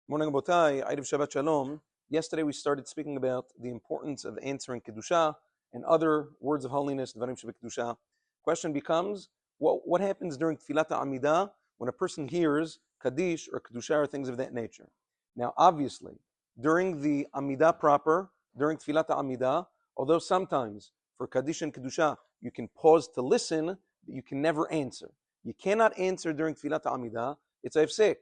Morning, Botai. Eid Shabbat Shalom. Yesterday we started speaking about the importance of answering Kedusha and other words of holiness, Dvarim Kedusha. Question becomes, what happens during Tfilat Amida when a person hears Kaddish or Kedusha or things of that nature? Now, obviously, during the Amida proper, during Tfilat Amida, although sometimes for Kaddish and Kedusha you can pause to listen, but you can never answer. You cannot answer during Tfilat Amida. It's a hefsek.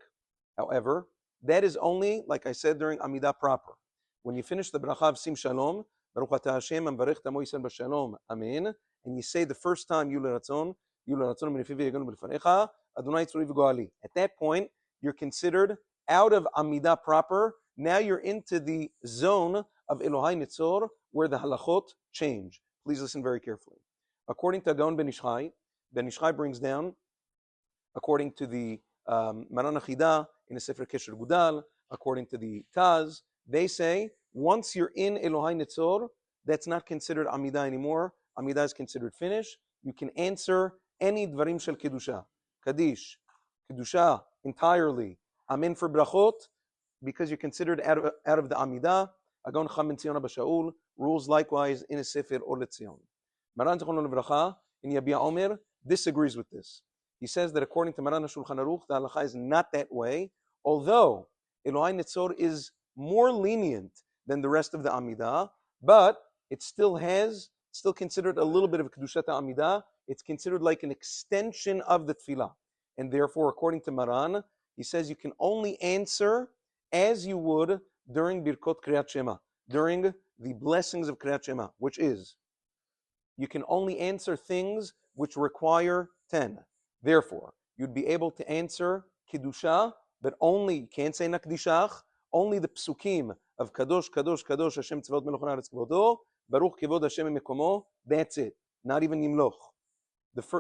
However, that is only, like I said, during Amida proper. When you finish the bracha of Sim Shalom, Baruch Atah Hashem, Amvarech Tamo Yisrael B'Shalom, Amen, and you say the first time, Yu L'Ratzon Minifiv Yaganu B'Lefanecha, Adonai Tzuri V'Goali. At that point, you're considered out of Amida proper. Now you're into the zone of Elohai Nitzor, where the halachot change. Please listen very carefully. According to Gaon Ben Ishchai brings down, according to the Maran Achida in the Sefer Kesher Gudal, according to the Taz, they say once you're in Elohai Nitzor, that's not considered Amida anymore. Amida is considered finished. You can answer any Dvarim Shel Kedusha, Kaddish, Kedusha entirely. Amen for Brachot, because you're considered out of the Amida. Agon Cham Ben Tzion Abba Shaul rules likewise in a Sefer Or LeTzion. Maran Zichrono Livracha in Yabia Omer disagrees with this. He says that according to Maran HaShulchan Aruch, the halacha is not that way, although Elohai Nitzor is more lenient than the rest of the Amida, but it still considered a little bit of Kedushat Amida. It's considered like an extension of the Tfilah. And therefore, according to Maran, he says you can only answer as you would during Birkot Kriyat Shema, during the blessings of Kriyat Shema, which is, you can only answer things which require 10. Therefore, you'd be able to answer Kedusha, but only, you can't say Nakdishach, only the psukim of Kadosh, Kadosh, Kadosh, Hashem Tzvaot Melech Haaretz Kvodo, Baruch Kivod Hashem Mekomo, that's it. Not even Yimloch.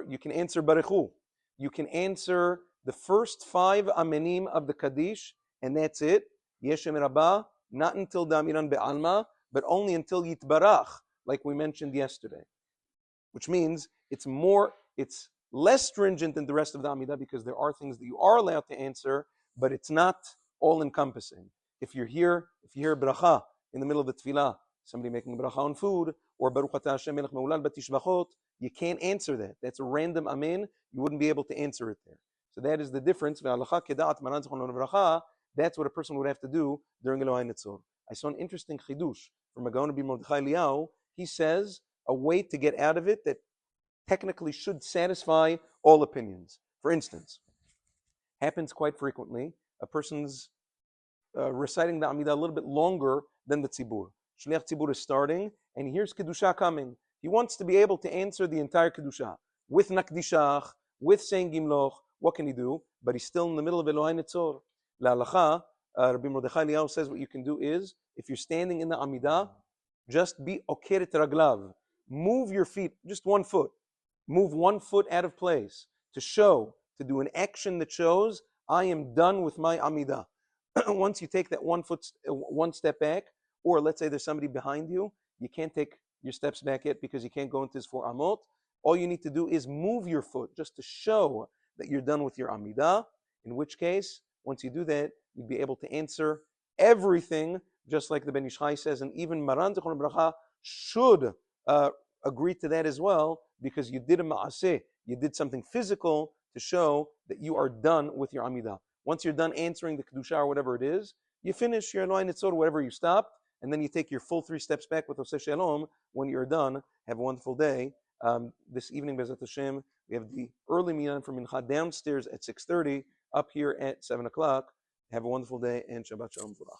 You can answer Baruchu. You can answer the first 5 amenim of the Kaddish, and that's it. Yeshem Rabbah, not until Damiran Be'alma, but only until Yitbarach, like we mentioned yesterday. Which means it's less stringent than the rest of the Amida because there are things that you are allowed to answer, but it's not all-encompassing. If you hear bracha in the middle of the tefillah, somebody making bracha on food, or Baruch Atah Hashem Melech Meulal Batishbachot, you can't answer that. That's a random amen. You wouldn't be able to answer it there. So that is the difference. That's what a person would have to do during Elohai Nitzor. I saw an interesting chidush from a Gaon Rabbi Mordechai Eliyahu. He says a way to get out of it that technically should satisfy all opinions. For instance, happens quite frequently, a person's reciting the Amida a little bit longer than the Tzibur. Shliach Tzibur is starting, and he hears Kedusha coming. He wants to be able to answer the entire Kedusha with Nakdishach, with saying Gimloch. What can he do? But he's still in the middle of Elohai Nitzor. La'alacha, Rabbi Mordechai Eliyahu says what you can do is, if you're standing in the Amida, just be okeret raglav. Move your feet, just one foot. Move one foot out of place to do an action that shows I am done with my Amida. Once you take that one step back, or let's say there's somebody behind you, you can't take your steps back yet because you can't go into his 4 amot. All you need to do is move your foot just to show that you're done with your Amida, in which case, once you do that, you'd be able to answer everything, just like the Ben Ishchai says, and even Maran Zichron Bracha should agree to that as well, because you did a ma'aseh, you did something physical to show that you are done with your Amida. Once you're done answering the Kedusha or whatever it is, you finish your Elohai Nitzor, whatever you stopped, and then you take your full 3 steps back with Oseh Shalom. When you're done, have a wonderful day. This evening, Bezat Hashem, we have the early minyan for Mincha downstairs at 6:30, up here at 7 o'clock. Have a wonderful day and Shabbat Shalom V'rach.